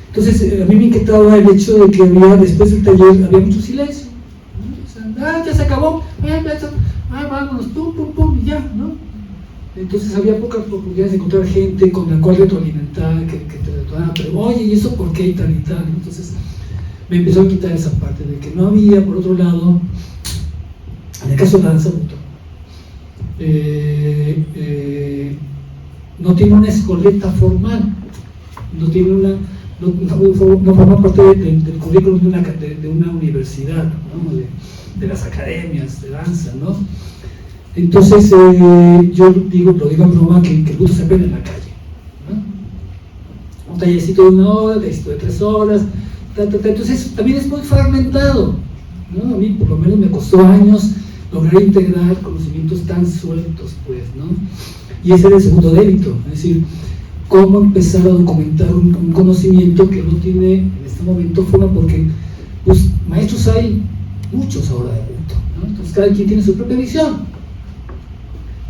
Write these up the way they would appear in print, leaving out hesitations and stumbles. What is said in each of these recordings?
Entonces, a mí me inquietaba el hecho de que después del taller, había mucho silencio, ¿no? O sea, ya se acabó, vámonos, pum, pum, pum, y ya, ¿no? Entonces había pocas oportunidades de encontrar gente con la cual retroalimentar, que te retornara, pero oye, ¿y eso por qué y tal y tal? Entonces me empezó a quitar esa parte de que no había, por otro lado, en el caso de la danza buto, no tiene una escoleta formal, no forma parte del currículum de una universidad, ¿no? de las academias de danza, ¿no? Entonces, yo lo digo en broma que el buto se aprende en la calle, ¿no? Un tallercito de 1 hora, de 3 horas, entonces también es muy fragmentado, ¿no? A mí por lo menos me costó años lograr integrar conocimientos tan sueltos, pues, ¿no? Y ese era el segundo débito, es decir, cómo empezar a documentar un conocimiento que no tiene en este momento forma, porque pues maestros hay muchos ahora de buto, ¿no? Entonces cada quien tiene su propia visión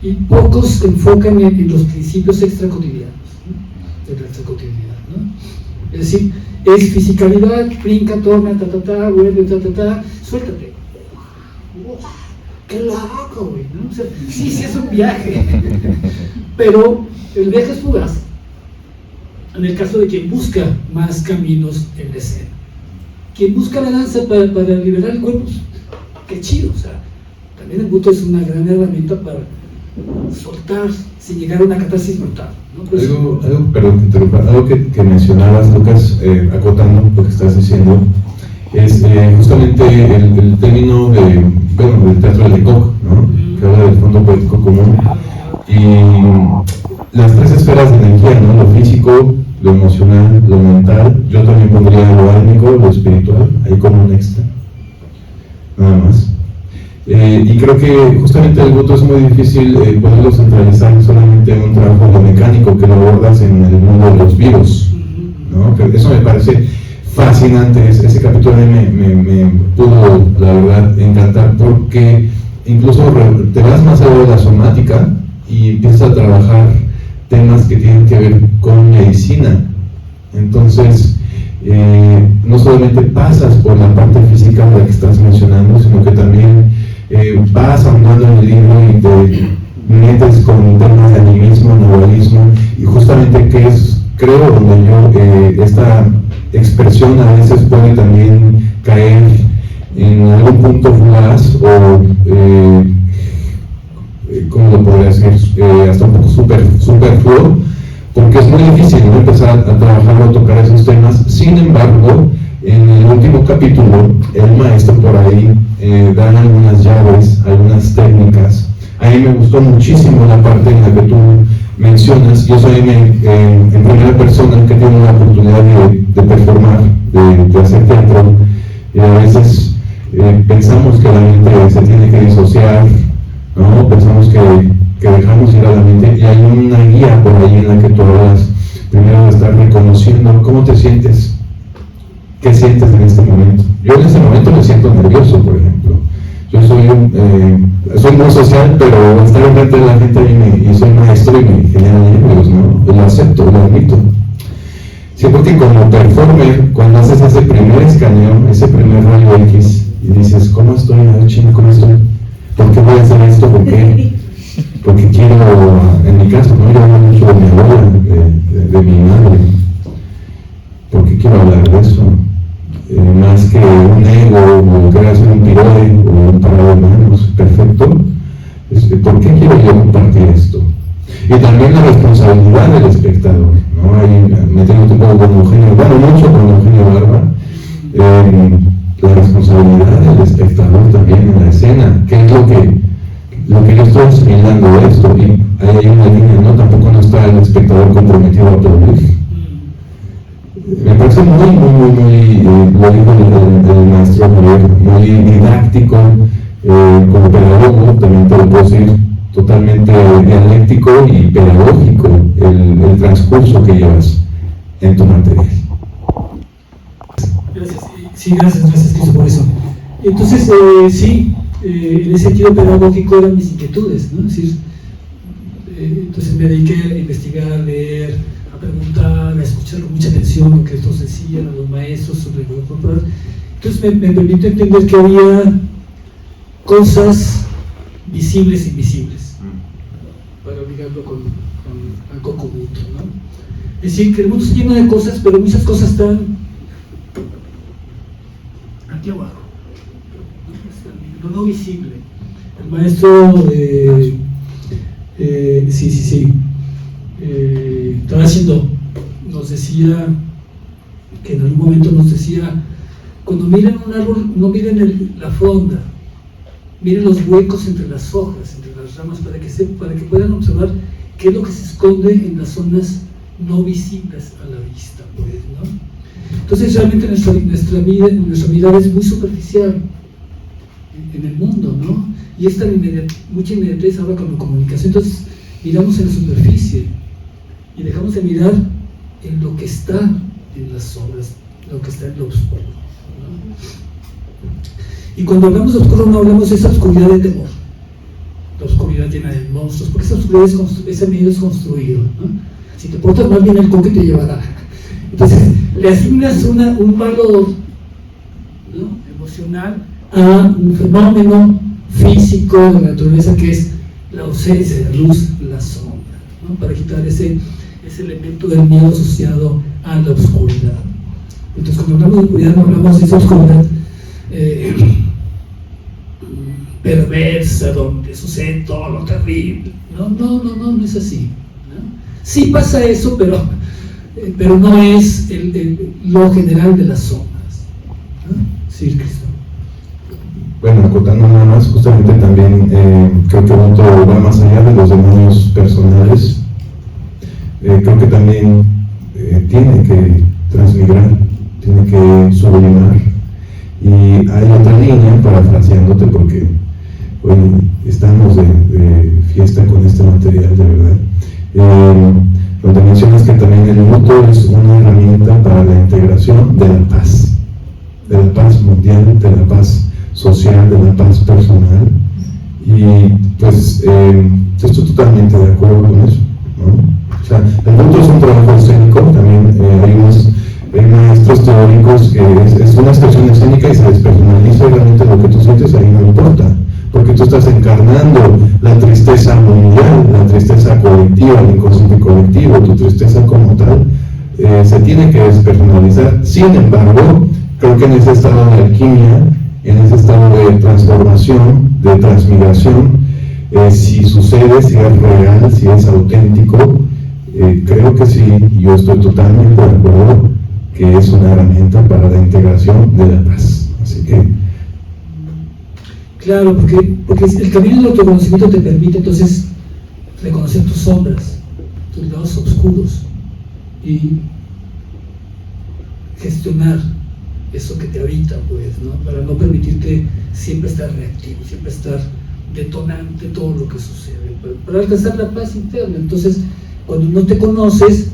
y pocos se enfocan en los principios extracotidianos, ¿no? De la extracotidianidad, ¿no? Es decir, es fisicalidad, brinca, toma, vuelve, suéltate. ¡Qué loco, güey! ¿No? O sea, sí es un viaje, pero el viaje es fugaz en el caso de quien busca más caminos en la escena. Quien busca la danza para liberar el cuerpo, qué chido, o sea, también el buto es una gran herramienta para soltar sin llegar a una catarsis brutal, ¿no? Pues, algo que mencionabas, Lucas, acotando lo que estás diciendo, es justamente el término del teatro de Lecoq, ¿no? Que habla del fondo poético común, y las 3 esferas de energía, ¿no? Lo físico, lo emocional, lo mental. Yo también pondría lo álmico, lo espiritual, ahí como un extra, nada más. Y creo que justamente el buto es muy difícil poderlo centralizar solamente en un trabajo mecánico que lo abordas en el mundo de los vivos, ¿no? Eso me parece fascinante. Ese capítulo me pudo, la verdad, encantar, porque incluso te vas más allá de la somática y empiezas a trabajar temas que tienen que ver con medicina. Entonces, no solamente pasas por la parte física de la que estás mencionando, sino que también vas ahondando en el libro y te metes con temas de animismo, nahualismo, y justamente que es, creo, donde yo, esta expresión a veces puede también caer en algún punto fugaz o, ¿cómo lo podría decir? Hasta un poco superfluo, porque es muy difícil, ¿no? Empezar a trabajar o tocar esos temas. Sin embargo, en el último capítulo, el maestro por ahí da algunas llaves, algunas técnicas. A mí me gustó muchísimo la parte en la que tú mencionas. Yo soy en primera persona que tengo la oportunidad de performar, de hacer teatro, y a veces pensamos que la mente se tiene que disociar, ¿no? Pensamos que dejamos ir a la mente, y hay una guía por ahí en la que tú hablas primero de estar reconociendo cómo te sientes, qué sientes en este momento. Yo en este momento me siento nervioso, por ejemplo. Yo soy muy social, pero estar enfrente de la gente y soy maestro y me genera nervios, ¿no? Lo acepto, lo admito. Siento que como performer, cuando haces ese primer escaneo, ese primer rayo X, y dices, ¿cómo estoy? ¿Cómo estoy? ¿Por qué voy a hacer esto? ¿Por qué? Porque quiero, en mi caso, ¿no? Yo hablo mucho de mi abuela, de mi madre. ¿Por qué quiero hablar de eso? Más que un ego, o querer hacer un piroe, o un parado de manos perfecto, ¿por qué quiero yo compartir esto? Y también la responsabilidad del espectador, ¿no? Ahí me tengo un poco con Eugenio, mucho con Eugenio Barba, la responsabilidad del espectador también en la escena, que es lo que yo estoy asimilando de esto, y ahí hay una línea, ¿no? Tampoco no está el espectador comprometido a aplaudir. Me parece muy, lo dijo el maestro Javier, muy didáctico, como pedagogo, también te lo puedo decir, totalmente dialéctico y pedagógico el transcurso que llevas en tu material. Gracias. Sí, gracias Cristo por eso. Entonces, en ese sentido pedagógico eran mis inquietudes, ¿no? Es decir, entonces me dediqué a investigar, a leer, a preguntar, a escuchar con mucha atención lo que estos decían. decían a los maestros sobre el cuerpo corporal. Entonces me permite entender que había cosas visibles e invisibles, para ligarlo con algo común, ¿no? Es decir, que el mundo está lleno de cosas, pero muchas cosas están aquí abajo, lo no visible. El maestro estaba haciendo, nos decía que en algún momento nos decía, cuando miren un árbol, no miren la fronda, miren los huecos entre las hojas, entre las ramas, para que puedan observar qué es lo que se esconde en las zonas no visibles a la vista, pues, ¿no? Entonces realmente nuestra mirada es muy superficial en el mundo, ¿no? Y esta mucha inmediatez ahora con la comunicación, entonces miramos en la superficie y dejamos de mirar en lo que está en las sombras, lo que está en lo oscuro, ¿no? Y cuando hablamos de oscuro no hablamos de esa oscuridad de temor, la oscuridad llena de monstruos, porque esa oscuridad ese miedo es construido, ¿no? Si te portas mal, bien el coque te llevará. Entonces le asignas un valor, ¿no?, emocional a un fenómeno físico de la naturaleza que es la ausencia de la luz, la sombra, ¿no?, para quitar ese elemento del miedo asociado a la oscuridad. Entonces cuando hablamos de oscuridad no hablamos de esa oscuridad perversa, donde sucede todo lo terrible. No es así, ¿no? Sí pasa eso, pero no es lo general de las sombras, ¿no? Sí, Cristo. Bueno, acotando nada más, justamente también creo que Ubuntu va más allá de los demonios personales. Creo que también tiene que transmigrar, tiene que sublimar. Y hay otra línea, parafraseándote, porque hoy estamos de fiesta con este material, de verdad. Donde mencionas que también el luto es una herramienta para la integración de la paz mundial, de la paz social, de la paz personal. Y pues estoy totalmente de acuerdo con eso, ¿no? O sea, el luto es un trabajo escénico, también hay maestros teóricos que es una expresión escénica y se despersonaliza, realmente lo que tú sientes ahí no importa, porque tú estás encarnando la tristeza mundial, la tristeza colectiva, el inconsciente colectivo, tu tristeza como tal, se tiene que despersonalizar. Sin embargo, creo que en ese estado de alquimia, en ese estado de transformación, de transmigración, si sucede, si es real, si es auténtico, creo que sí, yo estoy totalmente de acuerdo que es una herramienta para la integración de la paz. Así que claro, porque el camino del autoconocimiento te permite entonces reconocer tus sombras, tus lados oscuros y gestionar eso que te habita, pues, ¿no? Para no permitirte siempre estar reactivo, siempre estar detonante todo lo que sucede, para alcanzar la paz interna. Entonces, cuando no te conoces,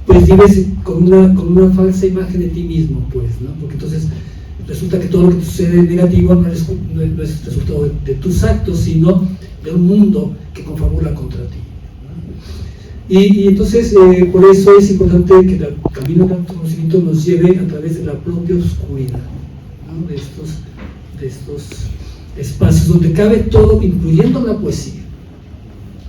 pues vives con una falsa imagen de ti mismo, pues, ¿no? Porque entonces resulta que todo lo que te sucede negativo no es resultado de tus actos, sino de un mundo que confabula contra ti, ¿no? Y entonces por eso es importante que el camino del autoconocimiento nos lleve a través de la propia oscuridad, ¿no?, de estos espacios donde cabe todo, incluyendo la poesía,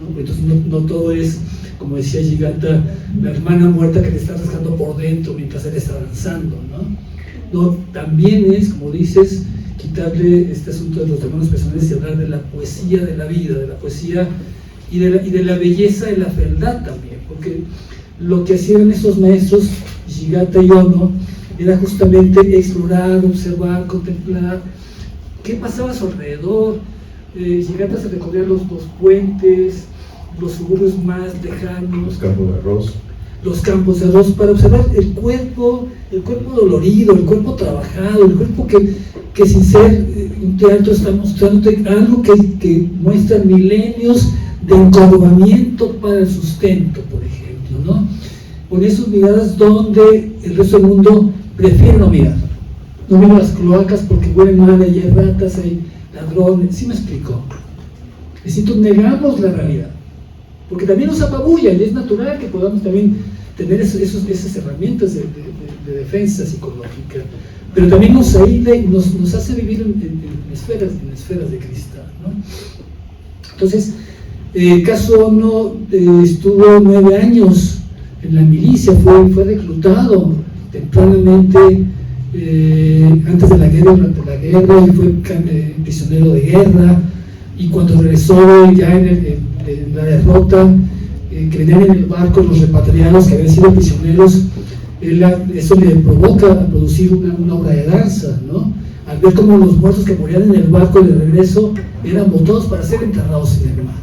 ¿no? Entonces no todo es, como decía Giganta, la hermana muerta que le está rascando por dentro mientras él está danzando, ¿no? No, también es, como dices, quitarle este asunto de los demonios personales y hablar de la poesía de la vida, de la poesía y de la belleza de la fealdad también, porque lo que hacían esos maestros, Giganta y Ono, era justamente explorar, observar, contemplar qué pasaba a su alrededor. Giganta se recorría los puentes, los suburbios más lejanos, los campos de arroz, para observar el cuerpo dolorido, el cuerpo trabajado, el cuerpo que sin ser un teatro está mostrando algo que muestra milenios de encorvamiento para el sustento, por ejemplo, ¿no? Con esas miradas donde el resto del mundo prefiere no mirar. No miro las cloacas porque huelen mal, hay ratas, hay ladrones. ¿Sí me explico? Es decir, negamos la realidad, porque también nos apabulla y es natural que podamos también tener esas herramientas de de defensa psicológica, pero también nos hace vivir en esferas de cristal, ¿no? Entonces, Caso Ono estuvo 9 años en la milicia, fue reclutado tempranamente, antes de la guerra, durante la guerra, y fue prisionero de guerra, y cuando regresó ya en la derrota, que venían en el barco los repatriados que habían sido prisioneros, eso le provoca a producir una obra de danza, ¿no? Al ver cómo los muertos que morían en el barco de regreso eran botados para ser enterrados en el mar.